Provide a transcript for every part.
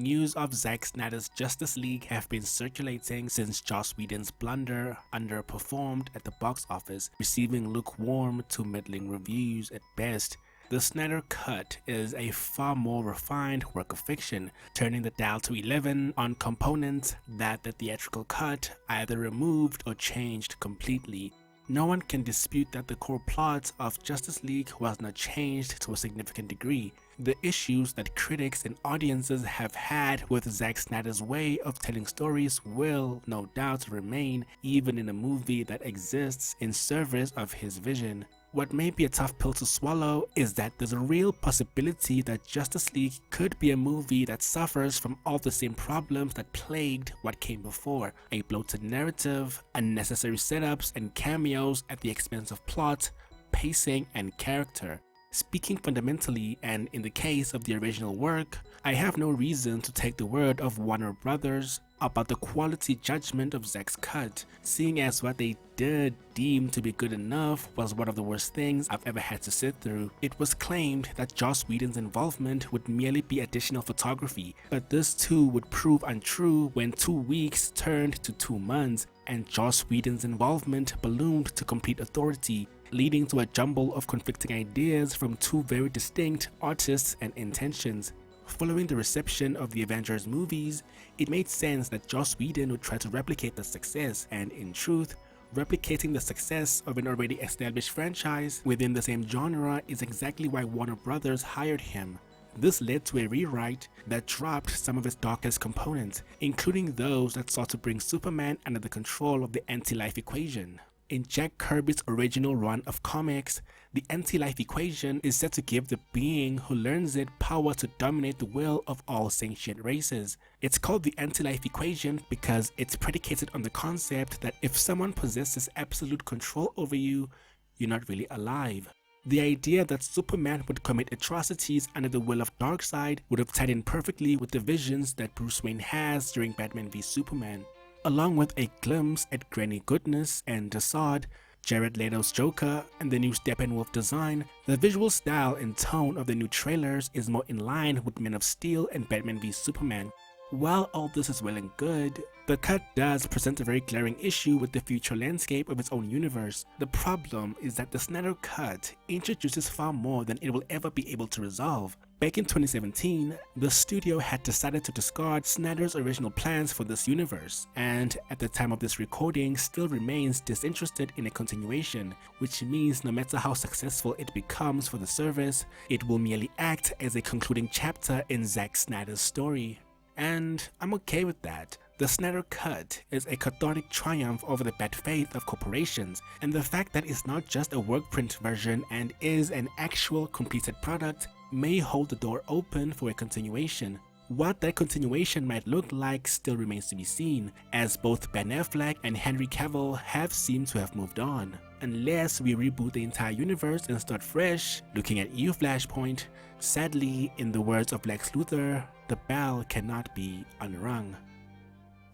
News of Zack Snyder's Justice League have been circulating since Joss Whedon's blunder underperformed at the box office, receiving lukewarm to middling reviews at best. The Snyder Cut is a far more refined work of fiction, turning the dial to 11 on components that the theatrical cut either removed or changed completely. No one can dispute that the core plot of Justice League was not changed to a significant degree. The issues that critics and audiences have had with Zack Snyder's way of telling stories will, no doubt, remain even in a movie that exists in service of his vision. What may be a tough pill to swallow is that there's a real possibility that Justice League could be a movie that suffers from all the same problems that plagued what came before: a bloated narrative, unnecessary setups and cameos at the expense of plot, pacing and character. Speaking fundamentally, and in the case of the original work, I have no reason to take the word of Warner Brothers about the quality judgment of Zack's cut, seeing as what they did deem to be good enough was one of the worst things I've ever had to sit through. It was claimed that Joss Whedon's involvement would merely be additional photography, but this too would prove untrue when 2 weeks turned to 2 months, and Joss Whedon's involvement ballooned to complete authority, leading to a jumble of conflicting ideas from 2 very distinct artists and intentions. Following the reception of the Avengers movies, it made sense that Joss Whedon would try to replicate the success, and in truth, replicating the success of an already established franchise within the same genre is exactly why Warner Brothers hired him. This led to a rewrite that dropped some of its darkest components, including those that sought to bring Superman under the control of the AntiLife Equation. In Jack Kirby's original run of comics, the AntiLife Equation is said to give the being who learns it power to dominate the will of all sentient races. It's called the AntiLife Equation because it's predicated on the concept that if someone possesses absolute control over you, you're not really alive. The idea that Superman would commit atrocities under the will of Darkseid would have tied in perfectly with the visions that Bruce Wayne has during Batman v Superman. Along with a glimpse at Granny Goodness and Desaad, Jared Leto's Joker, and the new Steppenwolf design, the visual style and tone of the new trailers is more in line with Man of Steel and Batman v Superman. While all this is well and good, the cut does present a very glaring issue with the future landscape of its own universe. The problem is that the Snyder Cut introduces far more than it will ever be able to resolve. Back in 2017, the studio had decided to discard Snyder's original plans for this universe, and at the time of this recording still remains disinterested in a continuation, which means no matter how successful it becomes for the service, it will merely act as a concluding chapter in Zack Snyder's story. And I'm okay with that. The Snyder Cut is a cathartic triumph over the bad faith of corporations, and the fact that it's not just a work print version and is an actual completed product may hold the door open for a continuation. What that continuation might look like still remains to be seen, as both Ben Affleck and Henry Cavill have seemed to have moved on. Unless we reboot the entire universe and start fresh, looking at you Flashpoint, sadly, in the words of Lex Luthor, the bell cannot be unrung.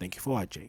Thank you for watching.